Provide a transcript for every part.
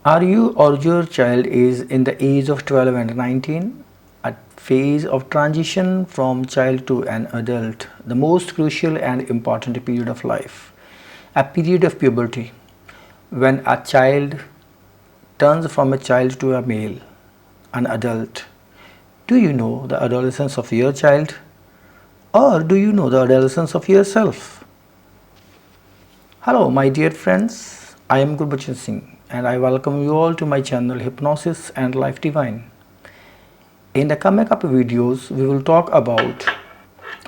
Are you or your child is in the age of 12 and 19, a phase of transition from child to an adult, the most crucial and important period of life, a period of puberty, when a child turns from a child to a male, an adult. Do you know the adolescence of your child, or do you know the adolescence of yourself? Hello, my dear friends. I am Gurbachan Singh, and I welcome you all to my channel Hypnosis and Life Divine. In the coming up videos, we will talk about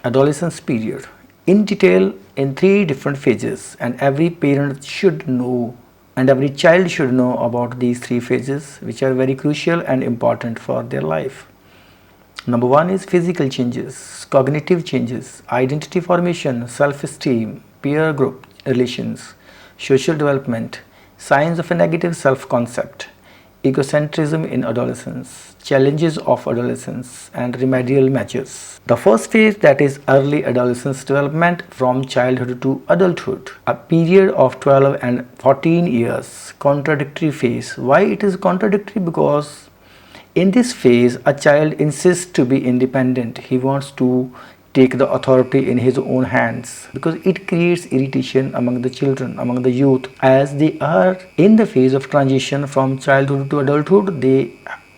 adolescence period in detail in three different phases, and every parent should know and every child should know about these three phases, which are very crucial and important for their life. Number one is physical changes, cognitive changes, identity formation, self-esteem, peer group relations, social development, signs of a negative self-concept, egocentrism in adolescence, challenges of adolescence, and remedial measures. The first phase, that is early adolescence development from childhood to adulthood, a period of 12 and 14 years, contradictory phase. Why it is contradictory? Because in this phase, a child insists to be independent. He wants to take the authority in his own hands because it creates irritation among the children, among the youth. As they are in the phase of transition from childhood to adulthood, they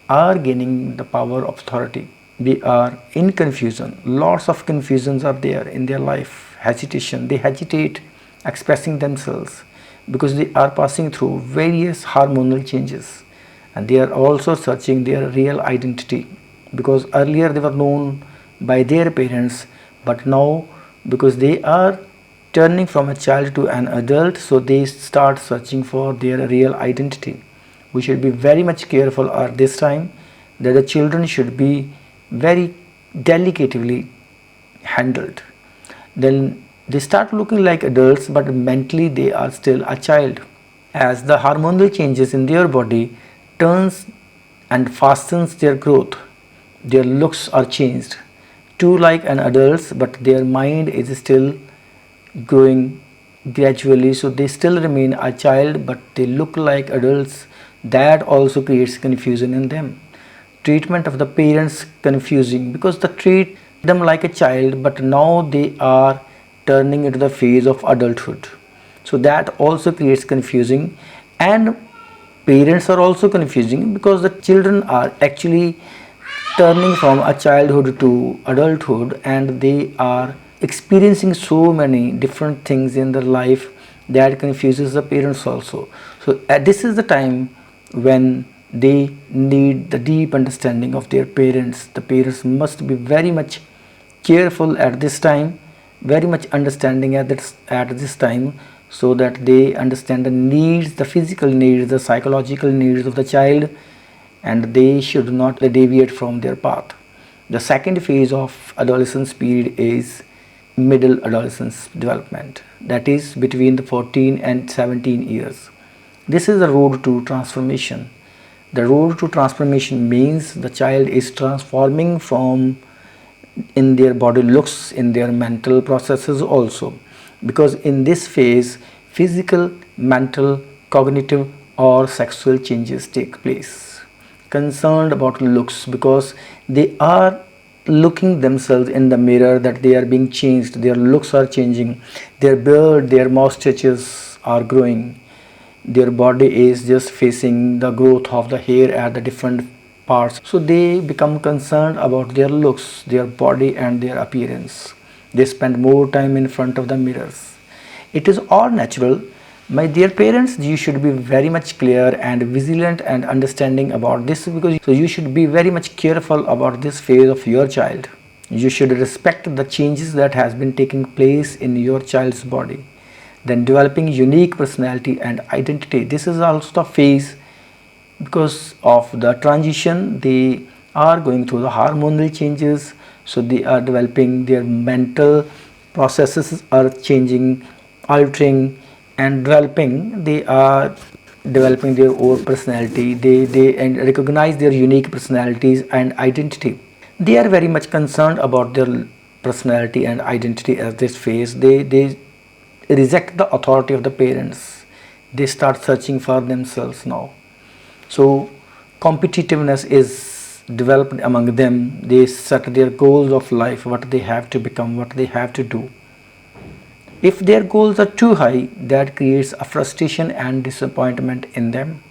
are gaining the power of authority. They are in confusion. Lots of confusions are there in their life. Hesitation. They hesitate expressing themselves because they are passing through various hormonal changes. And they are also searching their real identity, because earlier they were known by their parents, but now because they are turning from a child to an adult, so they start searching for their real identity. We should be very much careful at this time that the children should be very delicately handled. Then they start looking like adults, but mentally they are still a child, as the hormonal changes in their body turns and fastens their growth. Their looks are changed to like an adults, but their mind is still growing gradually, so they still remain a child but they look like adults. That also creates confusion in them. Treatment of the parents confusing, because they treat them like a child, but now they are turning into the phase of adulthood, so that also creates confusing. And parents are also confusing because the children are actually turning from a childhood to adulthood, and they are experiencing so many different things in their life that confuses the parents also. So this is the time when they need the deep understanding of their parents. The parents must be very much careful at this time, very much understanding at this time, so that they understand the needs, the physical needs, the psychological needs of the child, and they should not deviate from their path. The second phase of adolescence period is middle adolescence development, that is between the 14 and 17 years. This is the road to transformation. The road to transformation means the child is transforming from in their body looks, in their mental processes also, because in this phase physical, mental, cognitive or sexual changes take place. Concerned about looks because they are looking themselves in the mirror, that they are being changed, their looks are changing, their beard, their mustaches are growing, their body is just facing the growth of the hair at the different parts, so they become concerned about their looks, their body and their appearance. They spend more time in front of the mirrors. It is all natural. My dear parents, you should be very much clear and vigilant and understanding about this, because so you should be very much careful about this phase of your child. You should respect the changes that has been taking place in your child's body. Then developing unique personality and identity. This is also the phase, because of the transition they are going through the hormonal changes, so they are developing, their mental processes are changing, altering and developing. They are developing their own personality. They and recognize their unique personalities and identity. They are very much concerned about their personality and identity at this phase. They reject the authority of the parents. They start searching for themselves now. So competitiveness is developed among them. They set their goals of life, what they have to become, what they have to do. If their goals are too high, that creates a frustration and disappointment in them.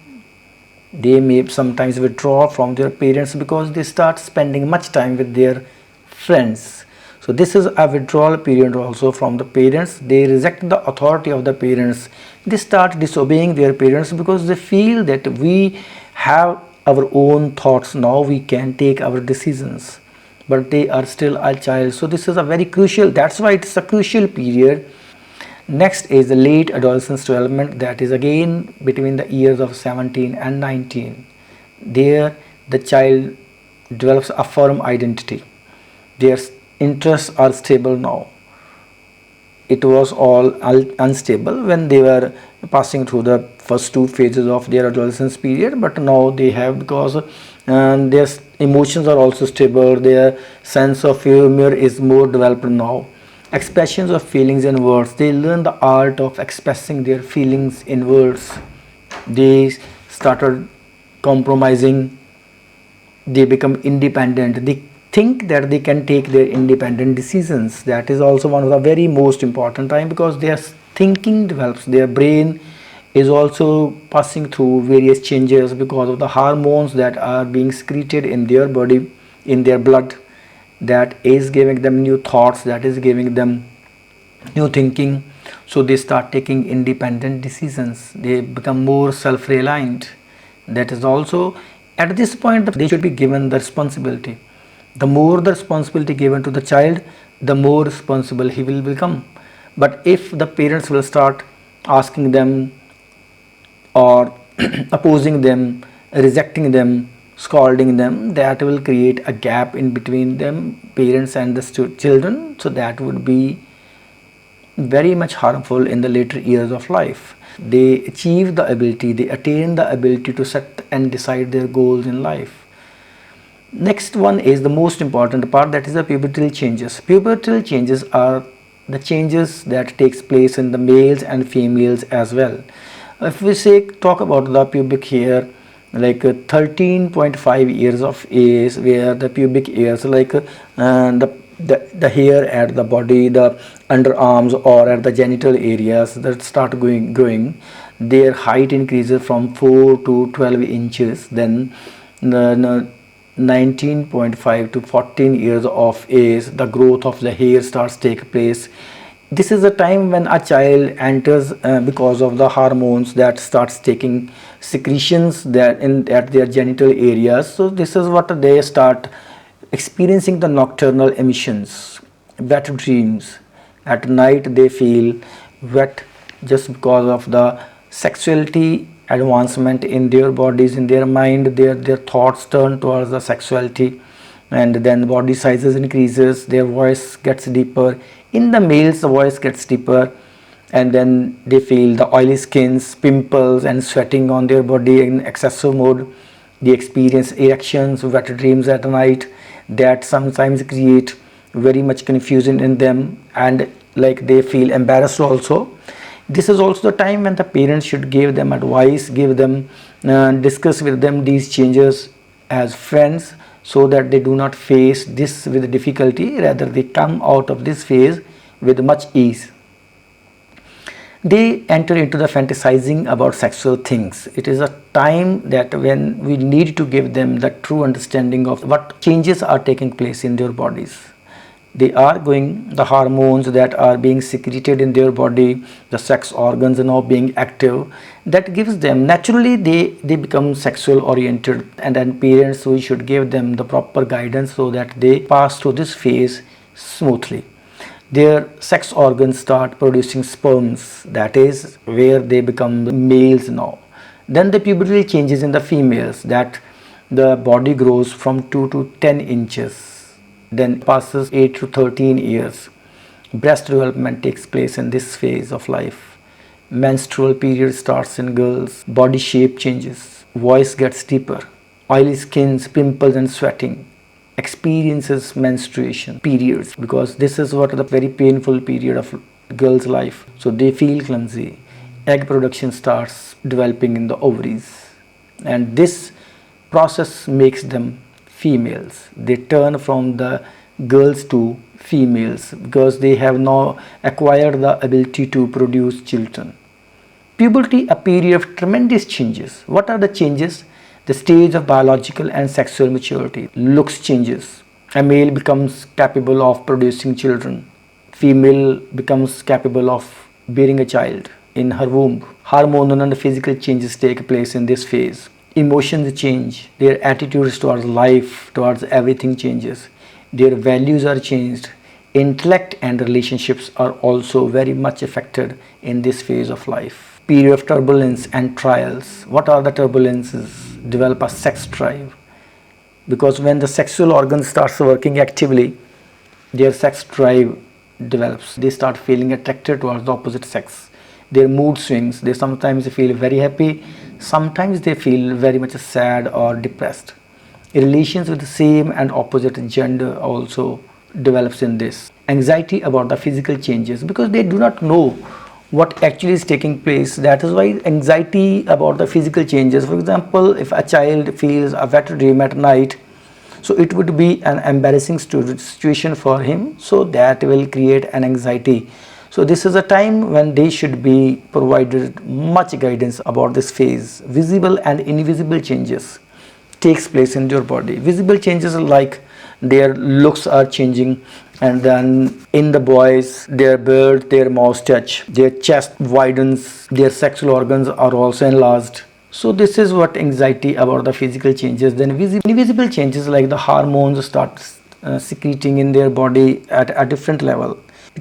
They may sometimes withdraw from their parents because they start spending much time with their friends. So this is a withdrawal period also from the parents. They reject the authority of the parents. They start disobeying their parents because they feel that we have our own thoughts now, we can take our decisions, but they are still a child. So this is a very crucial, that's why it's a crucial period. Next is the late adolescence development, that is again between the years of 17 and 19. There the child develops a firm identity. Their interests are stable now. It was all unstable when they were passing through the first two phases of their adolescence period, but now they have, because their emotions are also stable, their sense of humor is more developed now. Expressions of feelings in words, they learn the art of expressing their feelings in words. They started compromising, they become independent, they think that they can take their independent decisions. That is also one of the very most important time, because their thinking develops, their brain is also passing through various changes because of the hormones that are being secreted in their body, in their blood, that is giving them new thoughts, that is giving them new thinking. So they start taking independent decisions, they become more self-reliant. That is also, at this point they should be given the responsibility. The more the responsibility given to the child, the more responsible he will become. But if the parents will start asking them or opposing them, rejecting them, scolding them, that will create a gap in between them, parents and the children. So that would be very much harmful in the later years of life. They achieve the ability, they attain the ability to set and decide their goals in life. Next one is the most important part, that is the pubertal changes. Pubertal changes are the changes that takes place in the males and females as well. If we talk about the pubic hair, like 13.5 years of age, where the pubic hairs, like the hair at the body, the underarms or at the genital areas, that start growing, their height increases from 4 to 12 inches. Then the 19.5 to 14 years of age, the growth of the hair starts take place. This is a time when a child enters because of the hormones that starts taking secretions that at their genital areas. So this is what they start experiencing, the nocturnal emissions, wet dreams. At night they feel wet just because of the sexuality advancement in their bodies, in their mind, their thoughts turn towards the sexuality, and then body sizes increases, their voice gets deeper. In the males the voice gets deeper, and then they feel the oily skins, pimples and sweating on their body in excessive mode. They experience erections, wet dreams at night, that sometimes create very much confusion in them, and like they feel embarrassed also. This is also the time when the parents should give them advice, give them discuss with them these changes as friends, so that they do not face this with difficulty, rather they come out of this phase with much ease. They enter into the fantasizing about sexual things. It is a time that when we need to give them the true understanding of what changes are taking place in their bodies. They are going, the hormones that are being secreted in their body, the sex organs are now being active, that gives them, naturally they become sexual oriented, and then parents, we should give them the proper guidance so that they pass through this phase smoothly. Their sex organs start producing sperms, that is where they become males now. Then the puberty changes in the females, that the body grows from 2 to 10 inches. Then passes 8 to 13 years. Breast development takes place in this phase of life. Menstrual period starts in girls. Body shape changes. Voice gets deeper. Oily skins, pimples and sweating. Experiences menstruation periods, because this is what the very painful period of girls' life. So they feel clumsy. Egg production starts developing in the ovaries. and this process makes them females. They turn from the girls to females because they have now acquired the ability to produce children. Puberty, a period of tremendous changes. What are the changes? The stage of biological and sexual maturity. Looks changes. A male becomes capable of producing children. Female becomes capable of bearing a child in her womb. Hormonal and physical changes take place in this phase. Emotions change. Their attitudes towards life, towards everything changes. Their values are changed. Intellect and relationships are also very much affected in this phase of life. Period of turbulence and trials. What are the turbulences? Develop a sex drive, because when the sexual organ starts working actively, their sex drive develops. They start feeling attracted towards the opposite sex. Their mood swings. They sometimes feel very happy, sometimes they feel very much sad or depressed. Relations with the same and opposite gender also develops in this. Anxiety about the physical changes, because they do not know what actually is taking place. That is why anxiety about the physical changes. For example, if a child feels a wet dream at night, so it would be an embarrassing situation for him, so that will create an anxiety. So this is a time when they should be provided much guidance about this phase. Visible and invisible changes takes place in your body. Visible changes like their looks are changing, and then in the boys, their beard, their mustache, their chest widens, their sexual organs are also enlarged. So this is what anxiety about the physical changes. Then invisible changes like the hormones start secreting in their body at a different level.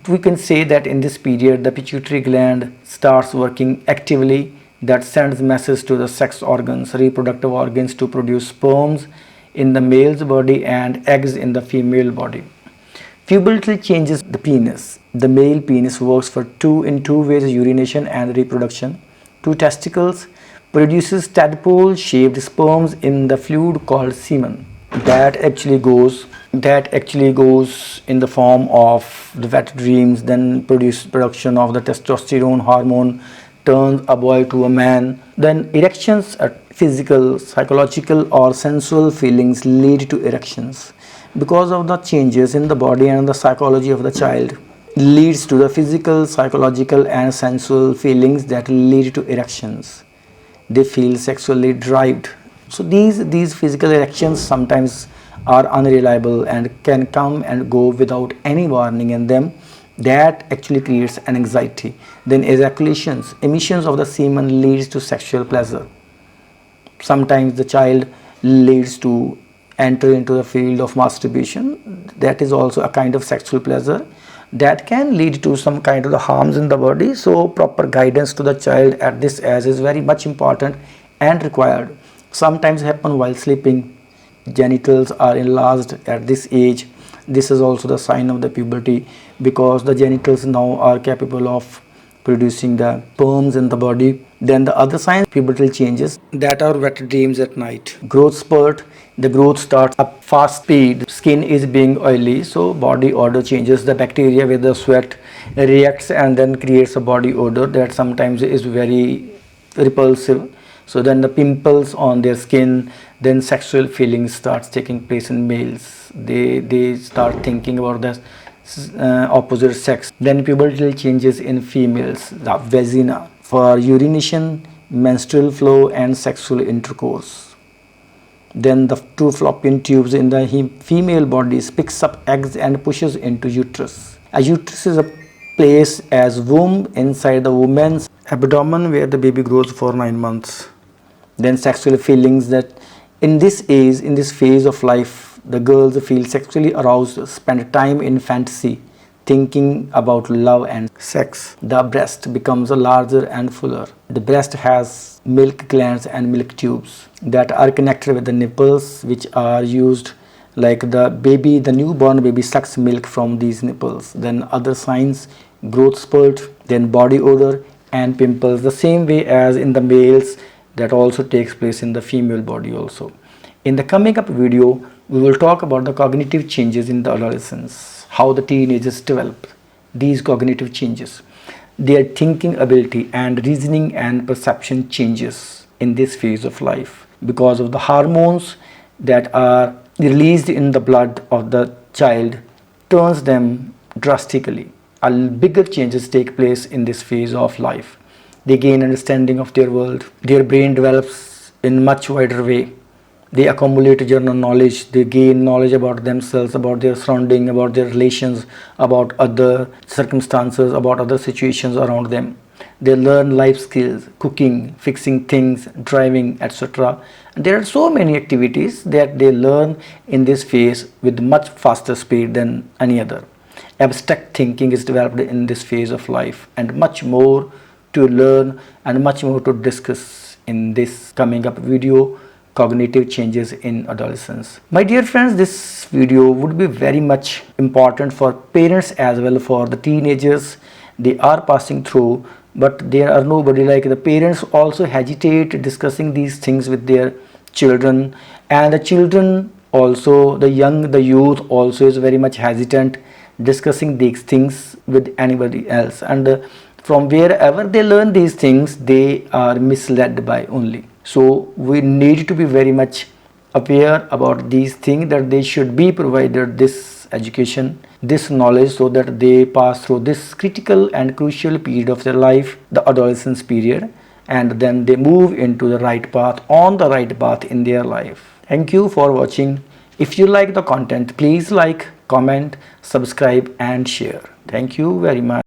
We can say that in this period the pituitary gland starts working actively, that sends messages to the sex organs, reproductive organs, to produce sperms in the male's body and eggs in the female body. Puberty changes the penis. The male penis works in two ways, urination and reproduction. Two testicles produces tadpole-shaped sperms in the fluid called semen. That actually goes in the form of the wet dreams, then production of the testosterone hormone, turns a boy to a man. Then erections are physical, psychological or sensual feelings lead to erections. Because of the changes in the body and the psychology of the child, leads to the physical, psychological and sensual feelings that lead to erections. They feel sexually derived. So these physical erections sometimes are unreliable and can come and go without any warning in them. That actually creates an anxiety. Then ejaculations, emissions of the semen leads to sexual pleasure. Sometimes the child leads to enter into the field of masturbation. That is also a kind of sexual pleasure that can lead to some kind of the harms in the body. So proper guidance to the child at this age is very much important and required. Sometimes happen while sleeping. Genitals are enlarged at this age. This is also the sign of the puberty, because the genitals now are capable of producing the sperms in the body. Then the other signs, pubertal changes, that are wet dreams at night. Growth spurt, the growth starts at fast speed. Skin is being oily, so body odor changes. The bacteria with the sweat reacts and then creates a body odor that sometimes is very repulsive. So then the pimples on their skin, then sexual feelings starts taking place in males. They start thinking about the opposite sex. Then pubertal changes in females, the vagina, for urination, menstrual flow and sexual intercourse. Then the two fallopian tubes in the female bodies picks up eggs and pushes into uterus. A uterus is a place as womb inside the woman's abdomen where the baby grows for 9 months. Then sexual feelings, that in this age, in this phase of life, the girls feel sexually aroused, spend time in fantasy, thinking about love and sex. The breast becomes larger and fuller. The breast has milk glands and milk tubes that are connected with the nipples, which are used, like the newborn baby sucks milk from these nipples. Then other signs, growth spurt, then body odor and pimples, the same way as in the males. That also takes place in the female body also. In the coming up video, we will talk about the cognitive changes in the adolescence, how the teenagers develop these cognitive changes, their thinking ability and reasoning and perception changes in this phase of life. because of the hormones that are released in the blood of the child turns them drastically. A bigger changes take place in this phase of life. They gain understanding of their world. Their brain develops in much wider way. They accumulate general knowledge. They gain knowledge about themselves, about their surrounding, about their relations, about other circumstances, about other situations around them. They learn life skills, cooking, fixing things, driving, etc. And there are so many activities that they learn in this phase with much faster speed than any other. Abstract thinking is developed in this phase of life, and much more to learn and much more to discuss in this coming up video, cognitive changes in adolescence. My dear friends, this video would be very much important for parents as well, for the teenagers. They are passing through, but there are nobody like the parents also hesitate discussing these things with their children, and the children also, the youth also is very much hesitant discussing these things with anybody else, and from wherever they learn these things, they are misled by only. So we need to be very much aware about these things, that they should be provided this education, this knowledge, so that they pass through this critical and crucial period of their life, the adolescence period, and then they move into the right path, on the right path in their life. Thank you for watching. If you like the content, please like, comment, subscribe and share. Thank you very much.